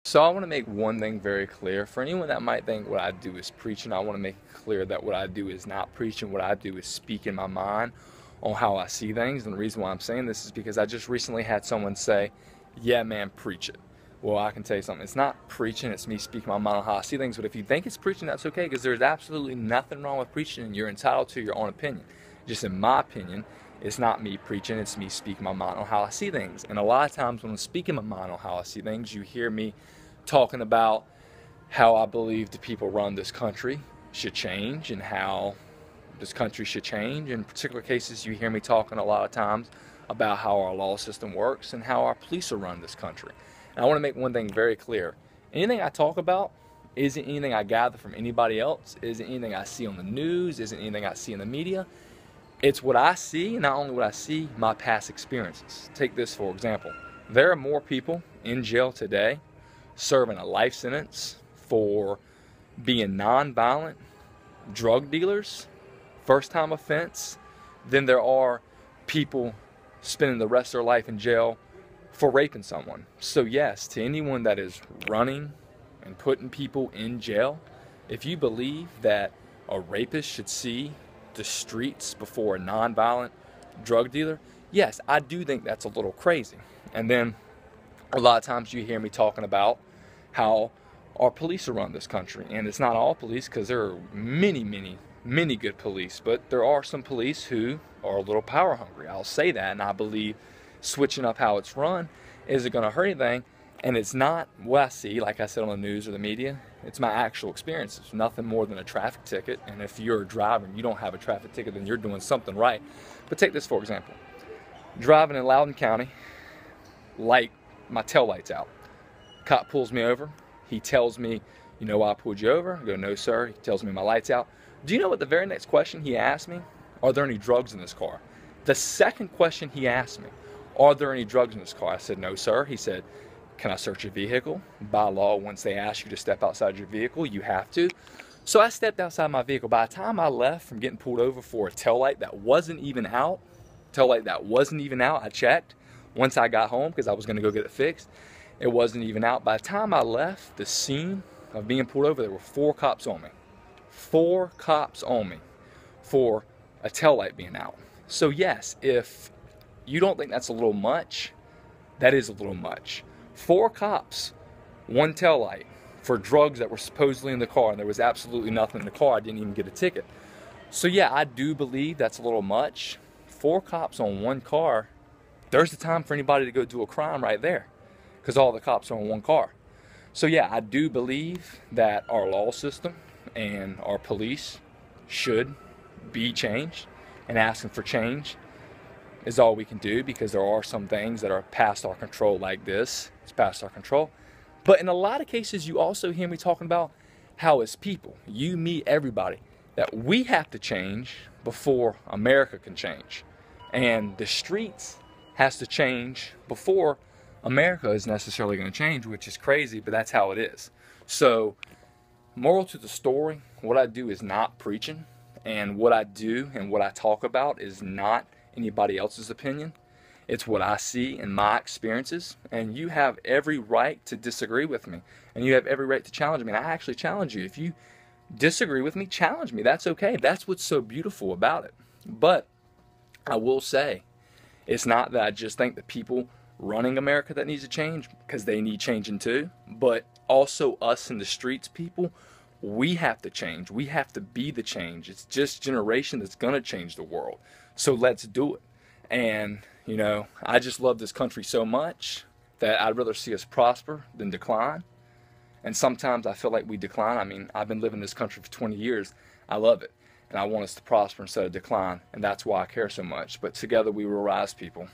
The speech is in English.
So I want to make one thing very clear. For anyone that might think what I do is preaching, I want to make it clear that what I do is not preaching. What I do is speaking my mind on how I see things. And the reason why I'm saying this is because I just recently had someone say, yeah, man, preach it. Well, I can tell you something. It's not preaching. It's me speaking my mind on how I see things. But if you think it's preaching, that's okay, because there's absolutely nothing wrong with preaching, and you're entitled to your own opinion. Just in my opinion, it's not me preaching. It's me speaking my mind on how I see things. And a lot of times when I'm speaking my mind on how I see things, you hear me talking about how I believe the people run this country should change and how this country should change. In particular cases, you hear me talking a lot of times about how our law system works and how our police are run this country. And I want to make one thing very clear. Anything I talk about isn't anything I gather from anybody else, isn't anything I see on the news, isn't anything I see in the media. It's what I see, and not only what I see, my past experiences. Take this for example. There are more people in jail today serving a life sentence for being non-violent drug dealers, first-time offense, than there are people spending the rest of their life in jail for raping someone. So yes, to anyone that is running and putting people in jail, if you believe that a rapist should see the streets before a non-violent drug dealer, yes, I do think that's a little crazy. And then a lot of times you hear me talking about how our police are run this country. And it's not all police, because there are many good police, but there are some police who are a little power hungry. I'll say that, and I believe switching up how it's run isn't going to hurt anything. And it's not what I see, like I said, on the news or the media. It's my actual experience. It's nothing more than a traffic ticket. And if you're a driver and you don't have a traffic ticket, then you're doing something right. But take this for example. Driving in Loudoun County, my tail light's out. Cop pulls me over. He tells me, you know why I pulled you over? I go, no, sir. He tells me my light's out. Do you know what the very next question he asked me? Are there any drugs in this car? The second question he asked me, are there any drugs in this car? I said, no, sir. He said, can I search your vehicle? By law, once they ask you to step outside your vehicle, you have to. So I stepped outside my vehicle. By the time I left from getting pulled over for a taillight that wasn't even out, I checked once I got home because I was going to go get it fixed. It wasn't even out. By the time I left the scene of being pulled over, there were 4 cops on me. 4 cops on me for a taillight being out. So yes, if you don't think that's a little much, that is a little much. 4 cops, 1 taillight for drugs that were supposedly in the car, and there was absolutely nothing in the car. I didn't even get a ticket. So yeah, I do believe that's a little much. 4 cops on 1 car, there's the time for anybody to go do a crime right there, because all the cops are on 1 car. So yeah, I do believe that our law system and our police should be changed, and asking for change is all we can do, because there are some things that are past our control like this. It's past our control. But in a lot of cases, you also hear me talking about how as people, you, me, everybody, that we have to change before America can change. And the streets has to change before America is necessarily going to change, which is crazy, but that's how it is. So, moral to the story, what I do is not preaching, and what I do and what I talk about is not anybody else's opinion. It's what I see in my experiences, and you have every right to disagree with me, and you have every right to challenge me. And I actually challenge you. If you disagree with me, challenge me. That's okay. That's what's so beautiful about it. But I will say, it's not that I just think the people running America that needs to change, because they need changing too, but also us in the streets, people, we have to change. We have to be the change. It's just generation that's going to change the world. So let's do it. And, you know, I just love this country so much that I'd rather see us prosper than decline. And sometimes I feel like we decline. I mean, I've been living in this country for 20 years. I love it. And I want us to prosper instead of decline. And that's why I care so much. But together we will rise, people.